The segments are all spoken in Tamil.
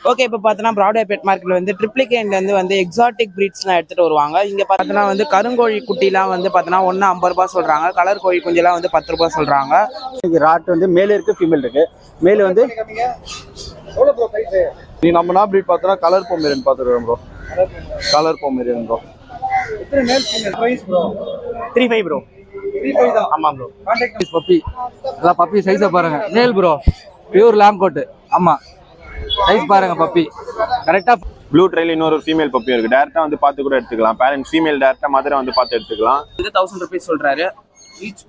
ஓகே, இப்போ பார்த்தோன்னா ப்ராட்வே பெட் மார்க்கெட்ல வந்து ட்ரிப்ளிகேன்லேருந்து வந்து எக்ஸாட்டிக் ப்ரீட்ஸ்லாம் எடுத்துகிட்டு வருவாங்க. இங்கே பார்த்தோன்னா வந்து கருங்கோழி குட்டிலாம் வந்து பார்த்தோன்னா ஒன்று 50 ரூபா சொல்கிறாங்க. கலர் கோழி குஞ்செல்லாம் வந்து 10 ரூபா சொல்கிறாங்க. இன்னைக்கு ராட் வந்து மேல் இருக்குது, ஃபீமேல் இருக்குது. மேல் வந்து நீ நம்ம நான் ப்ரீட் பார்த்தோன்னா கலர் பொமேரியன் பார்த்துருக்கோம் bro. Colour Pomeranian bro. 35 bro. 35 தான். ஆமாம் ப்ரோ. Contact puppy. அதான் பப்பி சைஸை பாருங்க. மேல் ப்ரோ, பியூர் லேம் கோட். ஆமாம், சைஸ் பாருங்க பப்பி கரெக்டாக. ப்ளூ ட்ரைல இன்னொரு ஃபீமேல் பப்பி இருக்கு. டேரக்டா வந்து பார்த்து கூட எடுத்துக்கலாம். பேரண்ட் ஃபீமேல் டேரக்டா மதரை வந்து பார்த்து எடுத்துக்கலாம். வந்து 1000 rupees சொல்றாரு. ஈச்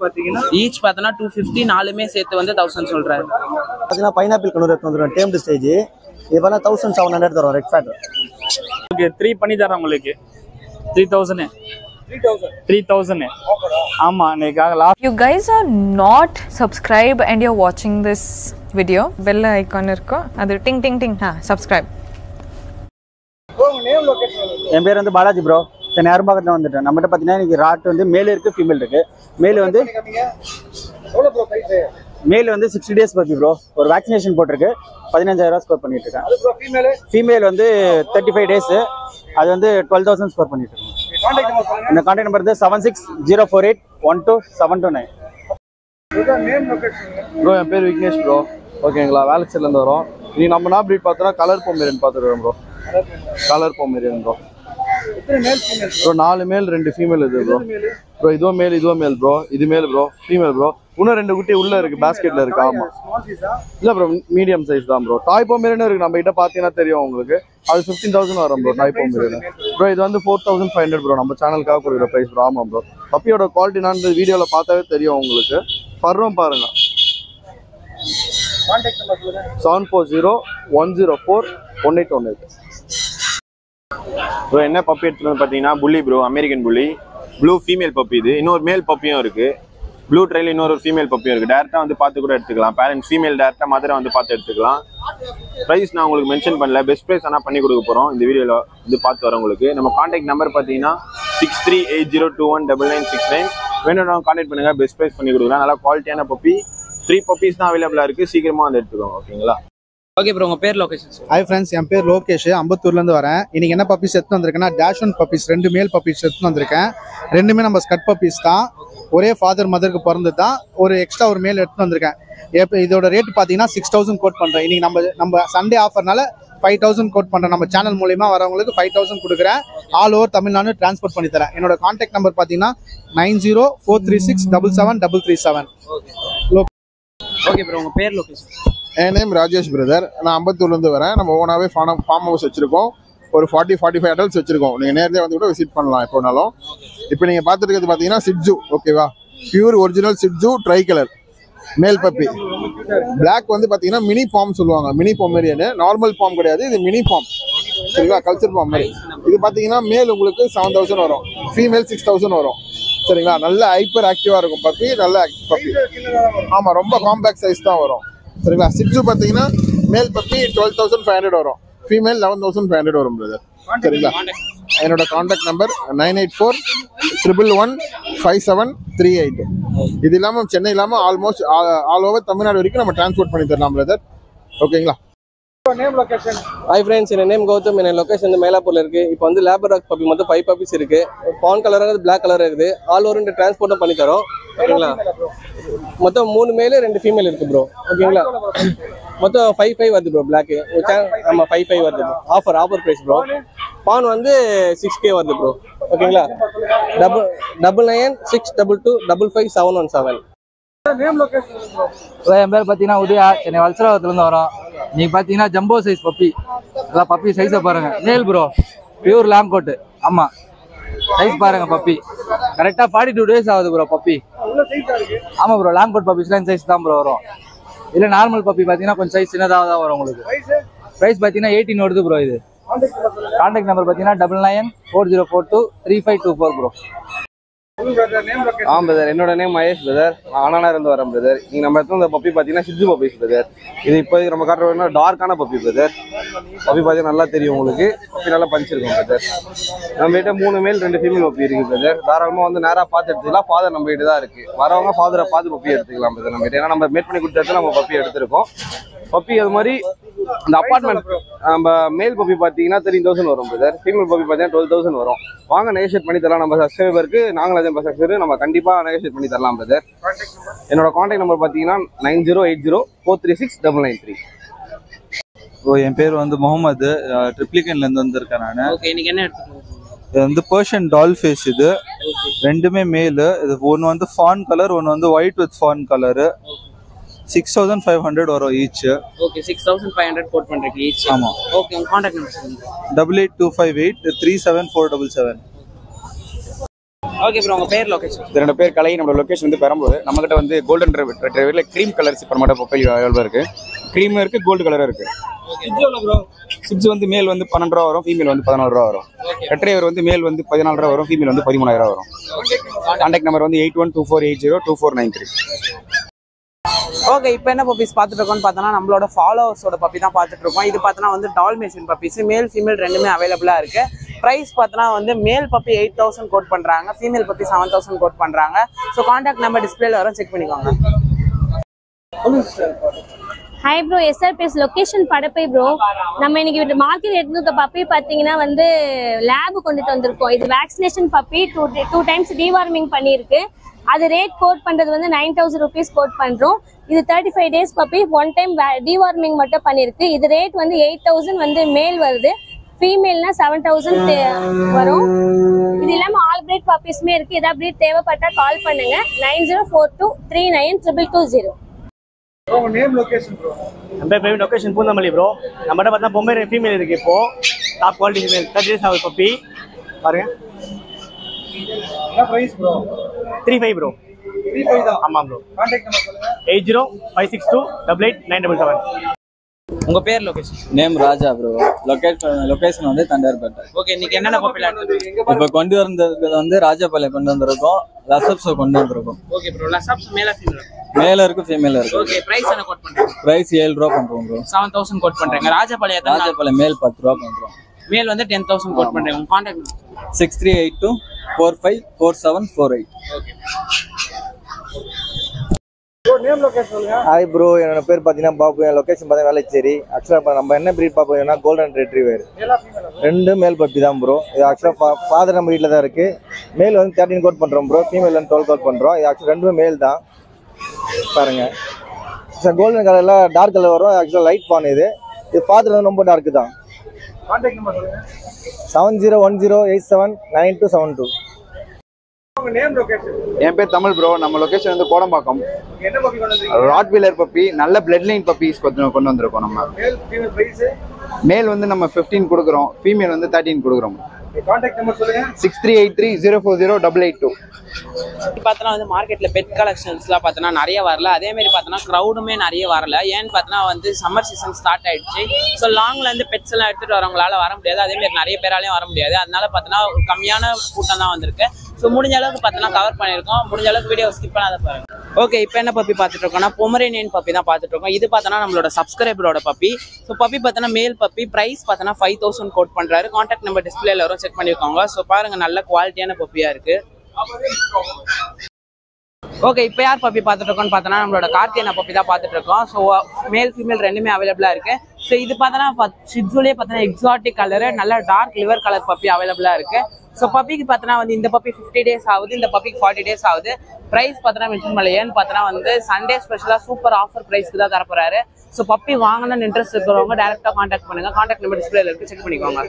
பார்த்தோன்னா 250. நாலுமே சேர்த்து வந்து 1000 சொல்றாரு. பார்த்தீங்கன்னா பைனாப்பிள் கலர் எடுத்து வந்துடும். டேம்டு ஸ்டேஜ் இது பண்ணா 1700 தரும். ரெட் ஃபேட் ஓகே, 3 பண்ணி தரேன் உங்களுக்கு. 3000 ஆமா. You guys are not subscribed and you're watching this video, bell icon irko adu ting ting ting subscribe. என் பேர் வந்து பாலாஜி ப்ரோ. சென்னை அரும்பாக்கத்தில் வந்துட்டேன். நம்மகிட்ட பார்த்தீங்கன்னா இன்னைக்கு ராட் வந்து மேல் இருக்குது, ஃபீமேல் இருக்குது. மேல் வந்து 60 days பப்பி ப்ரோ. ஒரு வேக்சினேஷன் போட்டிருக்கு. 15,000 ஸ்கோர் பண்ணிட்டு இருக்கேன். ஃபீமேல் வந்து 35 days. அது வந்து 12,000 ஸ்கோர் பண்ணிட்டு இருக்கேன். இந்த கான்டாக்ட் நம்பர் வந்து 7604812729. ப்ரோ என் பேர் விக்னேஷ் ப்ரோ. ஓகேங்களா, வேலச்சேரிலேருந்து வரோம். நீ நம்ம நான் ப்ரீட் பார்த்தோன்னா கலர் பொமேரியன் பார்த்துருக்கோம் bro. Colour Pomeranian bro. Bro 4 மேல் 2 ஃபீமேல் இது ப்ரோ. ப்ரோ இதுவும் மேல் ப்ரோ. இது மேல் ப்ரோ, ஃபீமேல் ப்ரோ. இன்னும் 2 குட்டி உள்ள இருக்கு, பேஸ்கெட்ல இருக்கு. ஆமா, இல்ல ப்ரோ, மீடியம் சைஸ் தான் ப்ரோ. டாய் பொமேரியன் இருக்கு. நம்ம கிட்ட பாத்தீங்கன்னா தெரியும் உங்களுக்கு. அது 15,000 வரும் ப்ரோ. டாய் பொமேரியன் ப்ரோ. இது வந்து 4500 ப்ரோ. நம்ம சேனலுக்காக கொடுக்குற பிரைஸ் ப்ரோ. ஆமா ப்ரோ. பப்பியோட குவாலிட்டி நான் இந்த வீடியோல பார்த்தாவே தெரியும் உங்களுக்கு. பர்வம் பாருங்க. 7401041818. ப்ரோ என்ன பப்பி எடுத்துட்டு பார்த்தீங்கன்னா புள்ளி ப்ரோ, அமெரிக்கன் புள்ளி. Blue female puppy. இது இன்னொரு மேல் பப்பியும் இருக்கு. ப்ளூ ட்ரைல இன்னொரு ஃபீமேல் பப்பியும் இருக்கு. டேரக்டா வந்து பார்த்து கூட எடுத்துக்கலாம். பேரண்ட் ஃபீமேல் டேரக்டா மதரை வந்து பார்த்து எடுத்துக்கலாம். ப்ரைஸ் நான் உங்களுக்கு மென்ஷன் பண்ணல. பெஸ்ட் ப்ரைஸ் ஆனால் பண்ணி கொடுக்க போகிறோம் இந்த வீடியோவில் வந்து பார்த்து வரவங்களுக்கு. நம்ம கான்டாக்ட் நம்பர் பார்த்தீங்கன்னா 6380219969. வேணும் கான்டாக்ட் பண்ணுங்க. பெஸ்ட் ப்ரைஸ் பண்ணி கொடுக்கலாம். நல்லா குவாலிட்டியான பப்பி. 3 பப்பீஸ் தான் அவைலபிளாக இருக்குது. சீக்கிரமாக வந்து எடுத்துக்கோங்க. ஓகேங்களா. ஓகே ப்ரோ, உங்க பேர் லொகேஷன் சொல்லுங்க. ஹாய் ஃப்ரெண்ட்ஸ், என் பேர் லோகேஷ். அம்பத்தூர்லேருந்து வரேன். இன்னைக்கு என்ன பப்பீஸ் எடுத்து வந்திருக்கேன்னா டேஷன் பப்பீஸ். 2 மேல் பப்பீஸ் எடுத்து வந்திருக்கேன். 2மே நம்ம ஸ்கட் பப்பீஸ் தான். ஒரே ஃபாதர் மதருக்கு பிறந்து தான். ஒரு எக்ஸ்ட்ரா ஒரு மேல் எடுத்து வந்திருக்கேன். இதோட ரேட் பார்த்தீங்கன்னா 6000 கோட் பண்ணுறேன். இன்னைக்கு நம்ம சண்டே ஆஃபர்னால 5000 கோட் பண்ணுறேன். நம்ம சேனல் மூலியமா வரவங்களுக்கு 5000 கொடுக்குறேன். ஆல் ஓவர் தமிழ்நாடு டிரான்ஸ்போர்ட் பண்ணி தரேன். என்னோட கான்டாக்ட் நம்பர் பார்த்தீங்கன்னா 9043677737. ஓகே ப்ரோ, உங்க பேர் லொகேஷன். என் நேம் ராஜேஷ் பிரதர். நான் அம்பத்தூர்லேருந்து வரேன். நம்ம ஓனாகவே ஃபார்ம் ஹவுஸ் வச்சுருக்கோம். ஒரு 40-45 அடல்ட்ஸ் வச்சுருக்கோம். நீங்கள் நேரடியாக வந்து கூட விசிட் பண்ணலாம் எப்போனாலும். இப்போ நீங்கள் பார்த்துருக்கிறது பார்த்தீங்கன்னா சிட்ஜு. ஓகேவா, pure original shih tzu tri colour male puppy. Black வந்து பார்த்தீங்கன்னா மினி ஃபார்ம் சொல்லுவாங்க. Mini Pomeranian. நார்மல் ஃபார்ம் கிடையாது, இது மினி ஃபார்ம். சரிங்களா, கல்ச்சர் ஃபார்ம் மாதிரி. இது பார்த்தீங்கன்னா மேல் உங்களுக்கு 7000 வரும். ஃபீமேல் 6000 வரும். சரிங்களா, நல்ல ஹைப்பர் ஆக்டிவாக இருக்கும் பப்பி. நல்ல பப்பி. ஆமாம், ரொம்ப காம்பேக்ட் சைஸ் தான் வரும். சரிங்களா. சிட்ஜு பார்த்தீங்கன்னா மேல் பப்பி 12,500 வரும். ஃபீமேல் 11,500 வரும் பிரதர். சரிங்களா. என்னோட கான்டாக்ட் நம்பர் 9841115738. இது இல்லாமல் சென்னை இல்லாமல் ஆல்மோஸ்ட் ஆல் ஓவர் தமிழ்நாடு வரைக்கும் நம்ம டிரான்ஸ்போர்ட் பண்ணி தரலாம் பிரதர். ஓகேங்களா. ஹாய் ஃப்ரெண்ட்ஸ், என் நேம் கௌதம். என் லொகேஷன் வந்து மயிலாப்பூர்ல இருக்கு. இப்போ வந்து லேபராக் பப்பி மொத்தம் 5 பப்பீஸ் இருக்கு. பான் கலர், பிளாக் கலர் இருக்குது. ஆல் ஓவர் டிரான்ஸ்போர்ட்டும் பண்ணி தரோம். ஓகேங்களா. மொத்தம் 3 மேல் 2 ஃபீமேல் இருக்கு ப்ரோ. ஓகேங்களா. மொத்தம் 5 வருது ப்ரோ. பிளாக் ஆமாம் 5 வருது ப்ரோ. Offer price bro. பான் வந்து 6K வருது ப்ரோ. ஓகேங்களா. 999622555717. என் பேர் பார்த்தீங்கன்னா உதயா. சென்னை வல்சராவத்துலேருந்து வரோம். நீங்கள் பார்த்தீங்கன்னா ஜம்போ சைஸ் பப்பி. அதான் பப்பி சைஸை பாருங்க. மேல் ப்ரோ, பியூர் லேம் கோட்டு. ஆமாம், சைஸ் பாருங்க பப்பி கரெக்டாக 42 days ஆகுது ப்ரோ பப்பி. ஆமாம் ப்ரோ, லேம் கோட் பப்பிஸ்லாம் சைஸ் தான் ப்ரோ வரும். இல்லை நார்மல் பப்பி பார்த்தீங்கன்னா கொஞ்சம் சைஸ் சின்னதாக தான் வரும் உங்களுக்கு. ப்ரைஸ் பார்த்தீங்கன்னா 18 வருது ப்ரோ. இது கான்டாக்ட் நம்பர் பார்த்தீங்கன்னா 9940423524 ப்ரோ. பிரதர், என்னோட நேம் மகேஷ் பிரதர். நான் ஆனானா இருந்து வரேன் பிரதர். நீங்கள் நம்ம இடத்துல இந்த பப்பி பார்த்தீங்கன்னா சிட்ஜு பப்பீஸ் பிரதர். இது இப்போ நம்ம காட்டுறோம்னா டார்க்கான பப்பி பிரதர். பப்பி பார்த்தீங்கன்னா நல்லா தெரியும் உங்களுக்கு. பப்பி நல்லா பஞ்சிருக்கும் பிரதர். நம்ம கிட்ட 3 மேல் 2 ஃபீமேல் பப்பி இருக்குது பிரதர். தாராளமாக வந்து நேராக பார்த்து எடுத்துக்கலாம். ஃபாதர் நம்ம கிட்ட தான் இருக்குது. வரவங்க ஃபாதரை பார்த்து பப்பி எடுத்துக்கலாம் பிரதர் நம்ம கிட்ட. ஏன்னா நம்ம மேட் பண்ணி கொடுத்த இடத்துல நம்ம பப்பி எடுத்திருக்கோம். பப்பி அது மாதிரி இந்த அப்பார்ட்மெண்ட் நம்ம மேல் பப்பி பார்த்தீங்கன்னா 13,000 வரும் பிரதர். ஃபீமேல் பப்பி பார்த்தீங்கன்னா 12,000 வரும். வாங்க நெகோஷியேட் பண்ணி தரலாம். நம்ம சப்ஸ்கிரைபருக்கு நாங்களும் அதே சப்ஸ்கிரைபர் நம்ம கண்டிப்பாக நெகோஷியேட் பண்ணி தரலாம் பிரதர். என்னோட கான்டாக்ட் நம்பர் பார்த்தீங்கன்னா 9080436993. என் பேர் வந்து முகமது, ட்ரிப்ளிகன்லேருந்து வந்திருக்கேன் நான். ஓகே, இன்னைக்கு என்ன எடுத்துட்டு இது வந்து பர்ஷியன் டால் ஃபேஸ். இது ரெண்டுமே மேலு. இது ஒன்று வந்து ஃபான் கலர், ஒன்று வந்து ஒயிட் வித் ஃபான் கலரு. 6,500 வரும் ஈச். ஓகே, 6,500 கோட் பண்றீங்க ஈச். ஆமா. ஓகே, உங்க கான்டாக்ட் நம்பர் சொல்லுங்க. 8825837477. ஓகே ப்ரோ, உங்க பேர் லொகேஷன்? என்னோட பேர் கலை. நம்மளோட லொகேஷன் வந்து பெரம்பூர். நம்மகிட்ட வந்து கோல்டன் ரெட்ரைவர்ல க்ரீம் கலர் சிப்பர் மட்டும் பப்பை அவைலபிளா இருக்கு. க்ரீம் இருக்கு, கோல்டு கலரும் இருக்கு. சிப்ஸ் வந்து மேல் வந்து 12 ரூபா வரும், ஃபீமேல் வந்து 11 ரூபா வரும். ரெட்ரைவர் வந்து மேல் வந்து 14 ரூபா வரும், ஃபீமேல் வந்து 13,000 வரும். கான்டாக்ட் நம்பர் வந்து 8124802493. ஓகே, இப்போ என்ன பப்பீஸ் பார்த்துட்டு இருக்கோம்னு பார்த்தோன்னா நம்மளோட ஃபாலோவர்ஸோட பப்பி தான் பார்த்துட்டு இருக்கோம். இது பார்த்தோன்னா வந்து டால்மேஷன் பப்பீஸ், மேல் ஃபீமேல் ரெண்டுமே அவைலபிளாக இருக்கு. ப்ரைஸ் பார்த்தோன்னா வந்து மேல் பப்பி 8,000 கோட் பண்ணுறாங்க, ஃபீமேல் பப்பி 7,000 கோட் பண்ணுறாங்க. ஸோ கான்டாக்ட் நம்பர் டிஸ்பிளேல வரும், செக் பண்ணிக்கோங்க. ஹாய் ப்ரோ, எஸ்ஆர்பிஎஸ் லொகேஷன் படப்பை ப்ரோ. நம்ம இன்னைக்கு மார்க்கெட் எடுத்துக்க பப்பி பார்த்தீங்கன்னா வந்து லேபு கொண்டுட்டு வந்திருக்கோம். இது vaccination puppy, two times deworming பண்ணியிருக்கு. அது ரேட் கோட் பண்ணுறது வந்து 9,000 ருபீஸ் கோட் பண்ணுறோம். இது 35 டேஸ் பப்பி, 1 டைம் டிவார்மிங் மட்டும் பண்ணியிருக்கு. இது ரேட் வந்து 8,000 வந்து மேல் வருது, ஃபீமேல்னா 7,000 வரும். இது இல்லாமல் ஆல் பிரீட் பப்பீஸுமே இருக்குது. ஏதாவது பிரீட் தேவைப்பட்டால் கால் பண்ணுங்க 9042392220. நம்ம பேர் லொகேஷன் பூந்தமல்லி ப்ரோ. நம்மகிட்ட பார்த்தா பொம்மை ஃபீமேல் இருக்கு. இப்போ டாப் குவாலிட்டி ஃபீமேல் 30 days ஆகுது பப்பி பாருங்க. என்ன பிரைஸ் ப்ரோ? 35 ப்ரோ. 35 தான். ஆமா ப்ரோ. கான்டாக்ட் நம்பர் சொல்லுங்க. 8056288977. உங்க பேர் லொகேஷன்? நேம் ராஜா ப்ரோ. லொகேஷன் வந்து தண்டார்பேட்டை. ஓகே, இன்னைக்கு என்னென்ன பப்பில எடுத்துருக்கீங்க? இப்போ கொண்டு வந்தது வந்து ராஜபாளையம் கொண்டு வந்திருக்கோம், லசப்ஸ் கொண்டு வந்திருக்கோம். ஓகே ப்ரோ, லசப்ஸ் மேலா ஃபீமேல்? மேல இருக்கு, ஃபீமேல் இருக்கு. ஓகே, பிரைஸ் என்ன கோட் பண்றீங்க? பிரைஸ் 7 ரூபா பண்றோம் ப்ரோ. 7,000 கோட் பண்றீங்க. ராஜபாளையம் மேல் 10 ரூபா பண்றோம். மேல் வந்து 10,000 கோட் பண்றீங்க. உங்க கான்டாக்ட் 6382454748. ஓகே. ஹாய் ப்ரோ, என்னோட பேர் பார்த்தீங்கன்னா பாபு. என் லொக்கேஷன் பார்த்தீங்கன்னா வேலைச்சேரி. ஆக்சுவலாக நம்ம என்ன ப்ரீட் பார்ப்போம்னா கோல்டன் ரெட்ரீவர். ரெண்டு மேல் பப்பி தான் ப்ரோ. இது ஆக்சுவலாக ஃபாதர் நம்ம வீட்டில் தான் இருக்குது. மேல் வந்து 13 கோட் பண்ணுறோம் ப்ரோ, ஃபீமேல் வந்து 12 கோட் பண்ணுறோம். இது ஆக்சுவலாக ரெண்டுமே மேல் தான் பாருங்கள். சார் கோல்டன் கலரில் டார்க் கலர் வரும். ஆக்சுவலாக லைட் ஃபான். இது ஃபாதர் வந்து ரொம்ப டார்க்கு தான். 7010879272. என் பேர் தமிழ் ப்ரோ. நம்ம லொகேஷன் வந்து கோடம்பாக்கம். ராட்வீலர் பப்பி, நல்ல பிளட் லைன் பப்பீஸ் கொண்டு வந்திருக்கோம். நம்ம மேல் வந்து நம்ம 15 கொடுக்குறோம், ஃபீமேல் வந்து 13 கொடுக்குறோம். கான்டாக்ட் நம்பர் சொல்லுங்க. 6383040882. பார்த்தோன்னா வந்து மார்க்கெட்ல பெட் கலெக்ஷன்ஸ்லாம் பார்த்தோன்னா நிறைய வரல. அதே மாதிரி பார்த்தோன்னா க்ரௌடுமே நிறைய வரல. ஏன்னு பார்த்தோன்னா வந்து சம்மர் சீசன் ஸ்டார்ட் ஆயிடுச்சு. ஸோ லாங்ல இருந்து பெட்ஸ் எல்லாம் எடுத்துட்டு வரவங்களால வர முடியாது. அதே மாதிரி நிறைய பேராலையும் வர முடியாது. அதனால பார்த்தோன்னா ஒரு கம்மியான கூட்டம் தான் வந்திருக்கு. ஸோ முடிஞ்ச அளவுக்கு பார்த்தோன்னா கவர் பண்ணியிருக்கோம். முடிஞ்ச அளவுக்கு வீடியோ ஸ்கிப் பண்ணாத பாருங்க. ஓகே, இப்போ என்ன பப்பி பார்த்துட்டு இருக்கோம்னா பொமரேனியன் பப்பி தான் பார்த்துட்டு இருக்கோம். இது பார்த்தோன்னா நம்மளோட சப்ஸ்கிரைபரோட பப்பி. ஸோ பப்பி பார்த்தோன்னா மேல் பப்பி. ப்ரைஸ் பார்த்தோன்னா 5,000 கோட் பண்ணுறாரு. கான்டாக்ட் நம்பர் டிஸ்பிளேல வரும், செக் பண்ணியிருக்கோங்க. ஸோ பாருங்க, நல்ல குவாலிட்டியான பப்பியா இருக்கு. ஓகே, இப்போ யார் பப்பி பார்த்துட்டு இருக்கோம்னு பார்த்தோன்னா நம்மளோட கார்த்தியனா பப்பி தான் பார்த்துட்டு இருக்கோம். ஸோ மேல் ஃபீமேல் ரெண்டுமே அவைலபிளாக இருக்கு. ஸோ இது பார்த்தோன்னா ஷிட்ஸுலேயே பார்த்தோன்னா எக்ஸாட்டிக் கலரு, நல்ல டார்க் லிவர் கலர் பப்பி அவைலபிளாக இருக்கு. ஸோ பப்பிக்கு பார்த்தோன்னா வந்து இந்த பப்பி 50 days ஆகுது, இந்த பப்பிக்கு 40 days ஆகுது. ப்ரைஸ் பார்த்தோன்னா மென்ஷன் பண்ணல. ஏன்னு பார்த்தோன்னா வந்து சண்டே ஸ்பெஷலாக சூப்பர் ஆஃபர் ப்ரைஸ்க்கு தான் தரப்போறாரு. ஸோ பப்பி வாங்கணும்னு இன்ட்ரெஸ்ட் இருக்கிறவங்க டேரெக்டாக கான்டாக்ட் பண்ணுங்க. கான்டாக்ட் நம்பர் டிஸ்பிளேல இருக்கு, செக் பண்ணிக்கோங்க.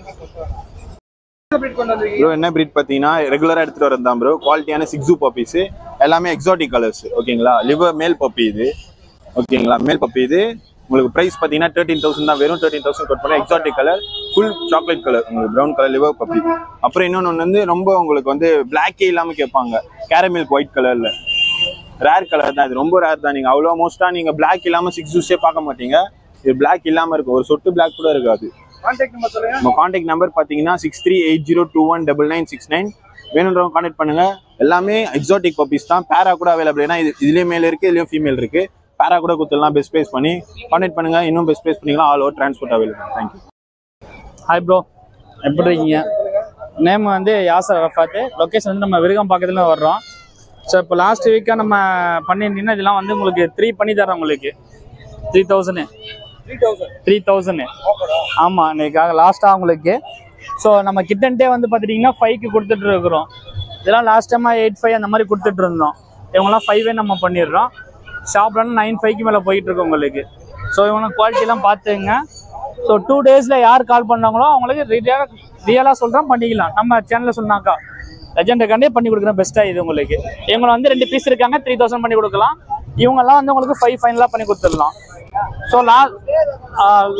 ப்ரோ என்ன பிரீட் பார்த்தீங்கன்னா ரெகுலராக எடுத்துகிட்டு வரது தான் ப்ரோ. குவாலிட்டியான சிக்ஸு பப்பீஸ், எல்லாமே எக்ஸாட்டிக் கலர்ஸ். ஓகேங்களா, லிவர் மேல் பப்பி இது. ஓகேங்களா, மேல் பப்பி இது. உங்களுக்கு ப்ரைஸ் பார்த்தீங்கன்னா 13,000 தான். வெறும் 13,000 கோட் பண்ணி exotic colour, full chocolate colour, உங்களுக்கு ப்ரௌன் கலர் லிவர் பப்பி. அப்புறம் இன்னொன்று வந்து ரொம்ப உங்களுக்கு வந்து பிளாக்கே இல்லாமல் கேட்பாங்க, கேரமில்க் ஒயிட் கலரில். ரேர் கலர் தான் இது, ரொம்ப ரேர் தான். நீங்கள் அவ்வளோ மோஸ்ட்டாக நீங்கள் பிளாக் இல்லாமல் சிக்ஸே பார்க்க மாட்டீங்க. இது பிளாக் இல்லாமல் இருக்கும், ஒரு சொட்டு பிளாக் கூட இருக்காது. நம்ம கான்டாக்ட் நம்பர் பார்த்தீங்கன்னா 6380219969. வேணுன்றவங்க கான்டாக்ட் பண்ணுங்க. எல்லாமே எக்ஸாட்டிக் பப்பீஸ் தான். பேரா கூட அவைலபிள். ஏன்னா இதுலேயும் மேல் இருக்குது, இதுலேயும் ஃபீமேல் இருக்குது. பேரா கூட கொடுத்துடலாம். பெஸ்ட் ப்ரைஸ் பண்ணி கான்டாக்ட் பண்ணுங்க. இன்னும் பெஸ்ட் ப்ரைஸ் பண்ணிக்கலாம். All over transport available. Thank you. Hi bro, எப்படி இருக்கீங்க? நேம் வந்து யாசர் அரஃபாத். லொக்கேஷன் வந்து நம்ம விருகம்பாக்கத்துல வர்றோம். ஸோ இப்போ லாஸ்ட் வீக்காக நம்ம பண்ணியிருந்தீங்கன்னா இதெல்லாம் வந்து உங்களுக்கு 3 பண்ணி தரோம். உங்களுக்கு 3,000 3000 ஆமாம் இன்னைக்காக லாஸ்ட்டாக உங்களுக்கு. ஸோ நம்ம கிட்டன்ட்டே வந்து பார்த்துட்டிங்கன்னா 5க்கு கொடுத்துட்டு இருக்கிறோம். இதெல்லாம் லாஸ்ட் டைமாக 8.5 அந்த மாதிரி கொடுத்துட்டு இருந்தோம். இவங்கெல்லாம் 5 நம்ம பண்ணிடுறோம். ஷாப்லாம் 9.5க்கு மேலே போயிட்டு இருக்கு உங்களுக்கு. ஸோ இவங்க குவாலிட்டிலாம் பார்த்துங்க. ஸோ 2 daysல யார் கால் பண்ணாங்களோ அவங்களுக்கு ரியலாக சொல்கிறோம் பண்ணிக்கலாம். நம்ம சேனலில் சொன்னாக்கா லெஜெண்டுக்காண்டே பண்ணி கொடுக்குறோம் பெஸ்ட்டாக இது உங்களுக்கு. இவங்களை வந்து 2 பீஸ் இருக்காங்க 3000 பண்ணி கொடுக்கலாம். இவங்கெல்லாம் வந்து உங்களுக்கு 5 ஃபைனலாக பண்ணி கொடுத்துடலாம். ஸோ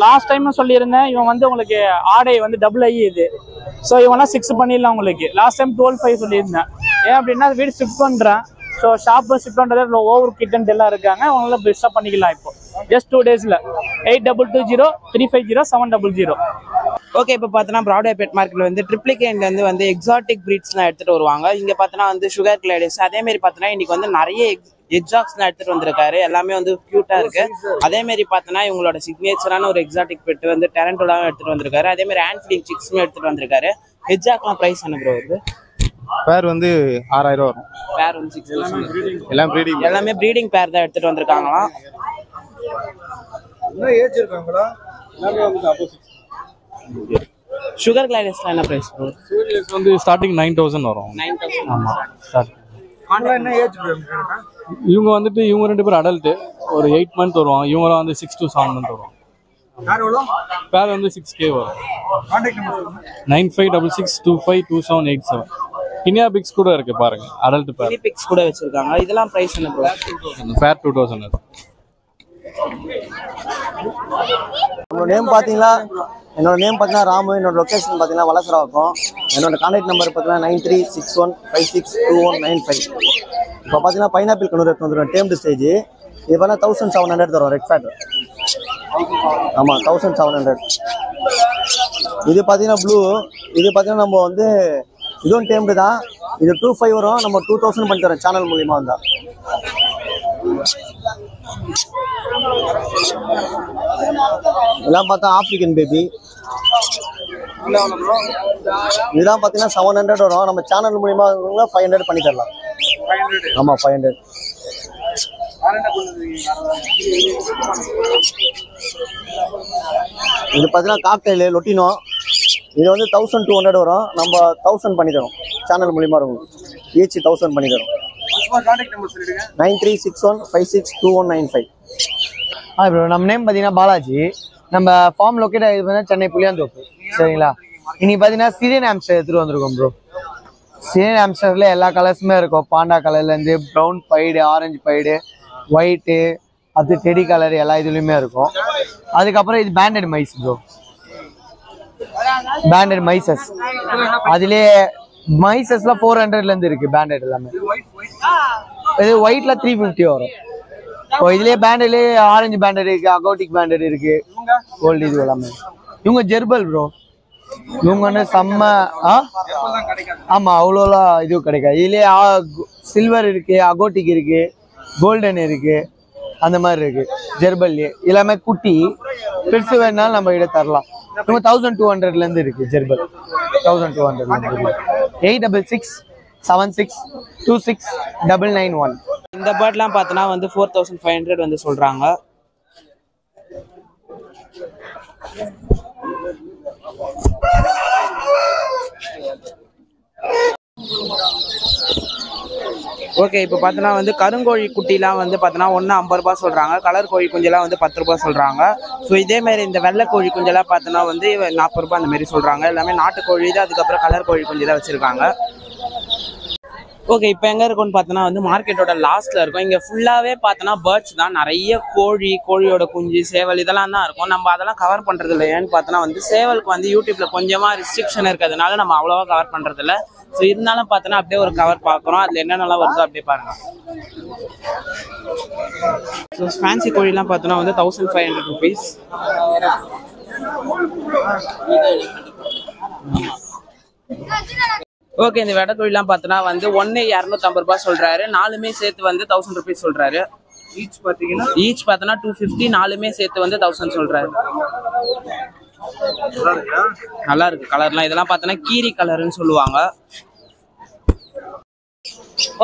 லாஸ்ட் டைம் சொல்லியிருந்தேன் இவன் வந்து உங்களுக்கு ஆடை வந்து டபுள் ஐ இது. ஸோ இவங்கெல்லாம் 6 பண்ணிடலாம் உங்களுக்கு. லாஸ்ட் டைம் 12.5 சொல்லியிருந்தேன். ஏன் அப்படின்னா வீடு ஷிஃப்ட் பண்ணுறேன். ஸோ ஷாப்பு ஷிஃப்ட் பண்ணுறது ஓவர் கிட்டன் எல்லாம் இருக்காங்க. அவங்களால பெஸ்ட்டாக பண்ணிக்கலாம். இப்போ ஜஸ்ட் 2 daysல 8220 350 700. ஓகே, இப்போ பார்த்தோன்னா ப்ராட்வே பெட் மார்க்கெட்ல வந்து ட்ரிப்ளிகேன்லேருந்து வந்து எக்ஸாட்டிக் ப்ரீட்ஸ்லாம் எடுத்துகிட்டு வருவாங்க. இங்கே பார்த்தோன்னா வந்து சுகர் கிளைடஸ், அதேமாரி பார்த்தோன்னா இன்னைக்கு வந்து நிறைய எக்ஸாக்ஸ்லாம் எடுத்துகிட்டு வந்திருக்காரு. எல்லாமே வந்து க்யூட்டாக இருக்குது. அதேமாரி பார்த்தோன்னா இவங்களோட சிக்னேச்சரான ஒரு எக்ஸாட்டிக் பெட் வந்து டெரண்டோலாவும் எடுத்துகிட்டு வந்திருக்காரு. அதேமாதிரி ஹேண்ட் ஃபீடிங் சிக்ஸுமே எடுத்துகிட்டு வந்திருக்காரு. எக்ஸாக்ட்லாம் ப்ரைஸ் என்ன ப்ரோ வருது? பேர் வந்து 6000 வரும். பேர் வந்து 6000. எல்லாமே ப்ரீடிங் பேர் தான் எடுத்துகிட்டு வந்திருக்காங்களாம். ஏஜ் இருக்காங்களா? சுகர் கிளைடஸ்லாம் என்ன ப்ரைஸ் ப்ரோ? சுகர் வந்து ஸ்டார்டிங் 9000 வரும். 9000. ஆமாம் ஸ்டார்ட். என்ன ஏஜ் இவங்க வந்துட்டு இவங்க 2 பேர் அடல்ட்டு ஒரு 8 month வருவாங்க. இவங்களாம் வந்து 6 to 7 month வரும். பேர் வந்து 6K வரும். 9566252787. கினியா பிக்ஸ் கூட இருக்கு பாருங்க. அடல்ட் பேர் பிக்ஸ் கூட வச்சிருக்காங்க. இதெல்லாம் பிரைஸ் என்ன ப்ரோ? பேர் 2000. என்னோட நேம் பார்த்தீங்கன்னா ராமு. என்னோட லொக்கேஷன் பார்த்தீங்கன்னா வலசராக்கம். என்னோட கான்டாக்ட் நம்பர் பார்த்தீங்கன்னா 9361562195. இப்போ பார்த்தீங்கன்னா பைனாப்பிள் கண்ணூர் எடுத்து வந்துடும் டேம்டு ஸ்டேஜ். இது பார்த்தா 1700 தரும் ரெட் ஃபேட். ஆமாம் 1700. இது பார்த்தீங்கன்னா ப்ளூ. இது பார்த்தீங்கன்னா நம்ம வந்து இதுவும் டேம்டு தான். இது 2500 வரும். நம்ம 2000 பண்ணி தரோம் சேனல் மூலியமாக வந்தால். இதெல்லாம் பார்த்தா ஆப்பிரிக்கன் பேபி. இதெல்லாம் பார்த்தீங்கன்னா 700 வரும். நம்ம சேனல் மூலியமா 500 பண்ணி தரலாம். ஆமாம் 500. இது பார்த்தீங்கன்னா காக்டெயில் லொட்டினோ. இது வந்து 1200 வரும். நம்ம 1000 பண்ணி தரோம் சேனல் மூலியமா இருக்கும். ஈச் 1000 பண்ணி தரோம். 9361562195. ப்ரோ நம்ம நேம் பார்த்தீங்கன்னா பாலாஜி. நம்ம ஃபார்ம் லொக்கேட் ஆகிது பார்த்தீங்கன்னா சென்னை புளியாந்தோப்பு. சரிங்களா? இன்னைக்கு பார்த்தீங்கன்னா சிரியன் ஹாம்ஸ்டர் எடுத்துகிட்டு வந்திருக்கோம் ப்ரோ. சிரியன் ஹாம்ஸ்டரில் எல்லா கலர்ஸுமே இருக்கும். பாண்டா கலர்லேருந்து brown pied, orange pied, white, அது டெடி கலர் எல்லா இதுலேயுமே இருக்கும். அதுக்கப்புறம் இது banded mice bro. Banded mices. அதுலேயே மைசஸ்ல 400லேருந்து இருக்கு. பேண்டட் எல்லாமே. இது ஒயிட்ல 350 வரும். இப்போ இதுலயே பேண்டட்லயே ஆரஞ்சு பேண்டட் இருக்கு, அகோட்டிக் பேண்டட் இருக்கு, கோல்டு இது எல்லாமே. இவங்க ஜெர்பல் ப்ரோ. இவங்க வந்து செம்ம. ஆமா அவ்வளோலாம் இதுவும் கிடைக்காது. இதுலயே சில்வர் இருக்கு, அகோட்டிக் இருக்கு, கோல்டன் இருக்கு, அந்த மாதிரி இருக்கு. ஜெர்பல்லே எல்லாமே குட்டி. பெருசு வேணாலும் நம்ம இட தரலாம். இவங்க 1200லேருந்து இருக்கு ஜெர்பல். 1200. 8676269991. இந்த பேர்ட்லாம் பார்த்தோன்னா வந்து 4500 வந்து சொல்றாங்க. ஓகே, இப்போ பார்த்தோன்னா வந்து கருங்கோழி குட்டிலாம் வந்து பார்த்தோன்னா 50 ரூபா சொல்கிறாங்க. கலர் கோழி குஞ்செல்லாம் வந்து 10 ரூபா சொல்கிறாங்க. ஸோ இதேமாரி இந்த வெள்ளை கோழி குஞ்செல்லாம் பார்த்தோன்னா வந்து 40 ரூபா அந்தமாரி சொல்கிறாங்க. எல்லாமே நாட்டுக்கோழி தான். அதுக்கப்புறம் கலர் கோழி குஞ்சு தான் வச்சுருக்காங்க. ஓகே, இப்போ எங்கே இருக்கும்னு பார்த்தோன்னா வந்து மார்க்கெட்டோட லாஸ்ட்டில் இருக்கும். இங்கே ஃபுல்லாகவே பார்த்தோன்னா பேர்ட்ஸ் தான். நிறைய கோழியோட குஞ்சு, சேவல் இதெல்லாம் தான் இருக்கும். நம்ம அதெல்லாம் கவர் பண்ணுறது இல்லை. ஏன்னு பார்த்தோன்னா வந்து சேவலுக்கு வந்து யூடியூப்பில் கொஞ்சமாக ரெஸ்ட்ரிக்ஷன் இருக்கிறதுனால நம்ம அவ்வளோவா கவர் பண்ணுறதில்ல. ஸோ இருந்தாலும் பார்த்தோன்னா அப்படியே ஒரு கவர் பார்க்குறோம். அதில் என்னென்னலாம் வருதோ அப்படியே பாருங்கள். ஸோ ஃபேன்சி கோழிலாம் பார்த்தோன்னா வந்து 1500 rupees. ஓகே, இந்த வெடை கோழிலாம் பார்த்தோன்னா வந்து 250 ரூபா சொல்கிறாரு. 4மே சேர்த்து வந்து 1000 rupees சொல்கிறாரு. ஈச் பார்த்தோன்னா 250. 4மே சேர்த்து வந்து 1000 சொல்கிறாரு. நல்லா இருக்கு கலர்லாம். இதெல்லாம் பார்த்தோன்னா கீரி கலருன்னு சொல்லுவாங்க.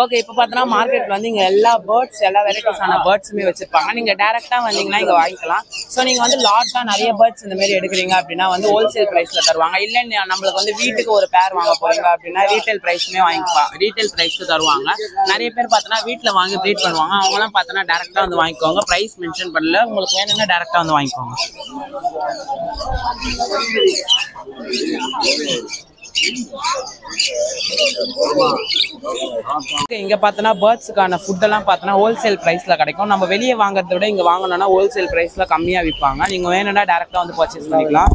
ஓகே, இப்போ பார்த்தோன்னா மார்க்கெட்ல வந்து இங்க எல்லா வெரைட்டிஸான பேர்ட்ஸுமே வச்சிருப்பாங்க. நீங்க டைரக்டா வந்தீங்கன்னா இங்க வாங்கிக்கலாம். ஸோ நீங்க வந்து லாட்டா நிறைய பேர்ட்ஸ் இந்த மாதிரி எடுக்கிறீங்க அப்படின்னா வந்து ஹோல்சேல் பிரைஸ்ல தருவாங்க. இல்லை நம்மளுக்கு வந்து வீட்டுக்கு ஒரு பேர் வாங்க போறீங்க அப்படின்னா ரீட்டைல் பிரைஸ்மே வாங்கிக்கலாம், ரீட்டைல் பிரைஸ்க்கு தருவாங்க. நிறைய பேர் பார்த்தோன்னா வீட்டில் வாங்கி ப்ரீட் பண்ணுவாங்க. அவங்கலாம் பார்த்தோன்னா டேரக்டா வந்து வாங்கிக்கோங்க. பிரைஸ் மென்ஷன் பண்ணல, உங்களுக்கு வேணும்னா டேரக்டா வந்து வாங்கிக்கோங்க. இங்க பார்த்தோன்னா பேர்ட்ஸுக்கான ஃபுட் எல்லாம் பார்த்தோன்னா ஹோல்சேல் பிரைஸ்ல கிடைக்கும். நம்ம வெளியே வாங்குறத விட இங்க வாங்கணும்னா ஹோல்சேல் பிரைஸ்ல கம்மியா விற்பாங்க. நீங்க வேணும்னா டேரக்டா வந்து பர்ச்சேஸ் பண்ணிக்கலாம்.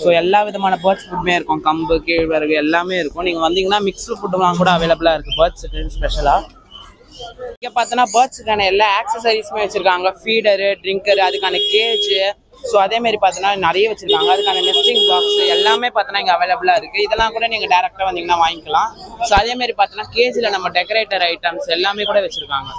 ஸோ எல்லா விதமான பேர்ட்ஸ் ஃபுட்டுமே இருக்கும், கம்பு கேழ்வரகு எல்லாமே இருக்கும். நீங்க வந்தீங்கன்னா மிக்ஸ்டு ஃபுட்டுலாம் கூட அவைலபிளா இருக்கு பேர்ட்ஸுக்கு ஸ்பெஷலா. இங்க பார்த்தோன்னா பேர்ட்ஸுக்கான எல்லா ஆக்சசரிஸுமே வச்சிருக்காங்க. ஃபீடரு, ட்ரிங்கரு, அதுக்கான கேஜ். ஸோ அதே மாதிரி பார்த்தோன்னா நிறைய வச்சிருக்காங்க. அதுக்கான நெஸ்டிங் பாக்ஸ் எல்லாமே பார்த்தோன்னா இங்கே அவைலபிளாக இருக்குது. இதெல்லாம் கூட நீங்கள் டேரெக்டாக வந்தீங்கன்னா வாங்கிக்கலாம். ஸோ அதே மாதிரி பார்த்தோன்னா கேஜில் நம்ம டெக்கரேட்டர் ஐட்டம்ஸ் எல்லாமே கூட வச்சுருக்காங்க.